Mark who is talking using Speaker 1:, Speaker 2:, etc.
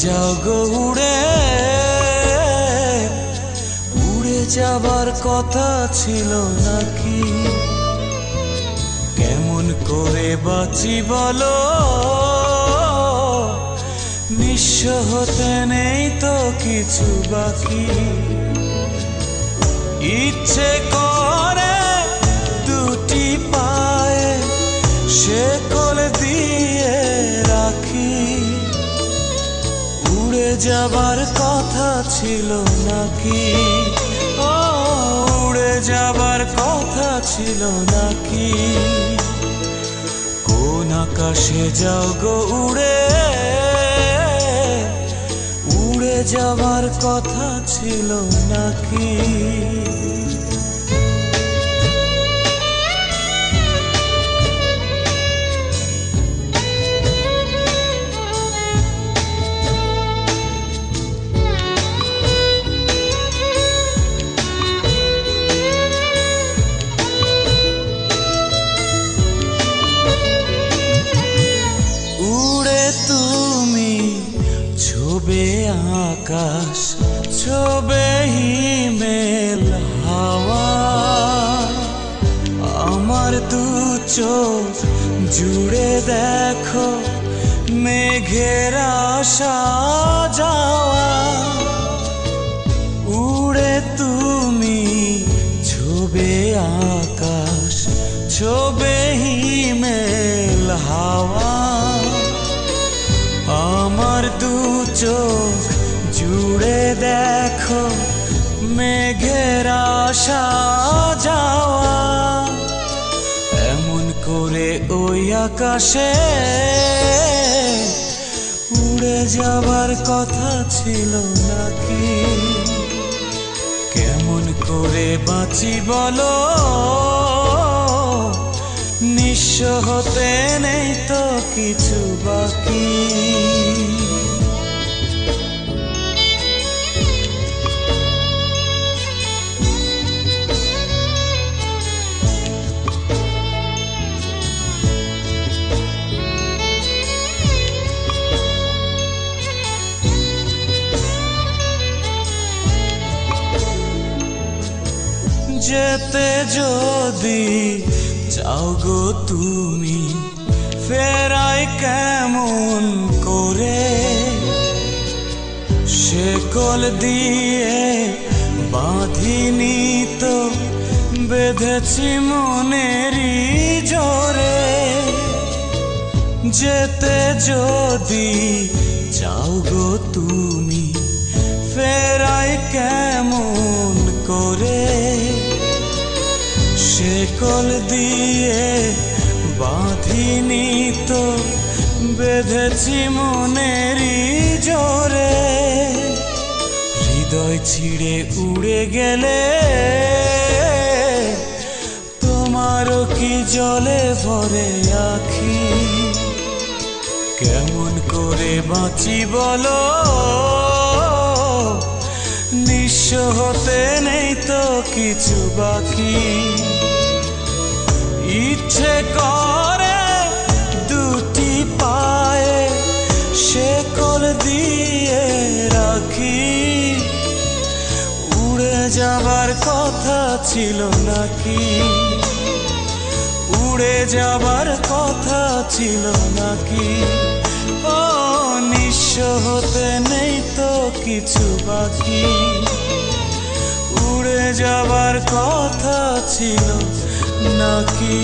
Speaker 1: যাও গো উড়ে, উড়ে যাবার কথা ছিল নাকি? কেমন করে বাঁচি বলো, নিঃস্ব হতে নেই তো কিছু বাকি। ইচ্ছে করে দুটি পায়ে শেকল দিয়ে রাখি, উড়ে যাবার কথা ছিল নাকি? ও উড়ে যাবার কথা ছিল নাকি? কোন আকাশে যাও গো উড়ে, উড়ে যাবার কথা ছিল নাকি? ছোবে আকাশ, ছোবে হিমেল হাওয়া, আমার দু চোখ জুড়ে দেখো মেঘের আসা যাওয়া। উড়ে তুমি ছোবে আকাশ, ছোবে হিমেল হাওয়া, আমার দু চোখ জুড়ে দেখো মেঘের আসা যাওয়া। এমন করে ওই আকাশে উড়ে যাবার কথা ছিল নাকি? কেমন করে বাঁচি বলো, নিঃস্ব হতে নেই তো কিছু বাকি। যেতে যদি চাও গো তুমি, ফেরাই কেমন করে? শেকল দিয়ে বাঁধিনি তো বেঁধেছি মনেরই জোরে। যেতে যদি চাও গো তুমি, ফেরাই কেমন করে? শেকল দিয়ে বাঁধিনি তো বেঁধেছি মনেরই জোরে। হৃদয় ছিঁড়ে উড়ে গেলে তোমারও কি জলে ভরে আখি? কেমন করে বাঁচি বলো, নিঃস্ব হতে নেই তো কিছু বাকি। ইচ্ছে করে দুটি পায়ে শেকল দিয়ে রাখি, উড়ে যাবার কথা ছিল নাকি? উড়ে যাবার কথা ছিল নাকি? ও নিঃস্ব হতে নেই তো কিছু বাকি। উড়ে যাবার কথা ছিল নাকি?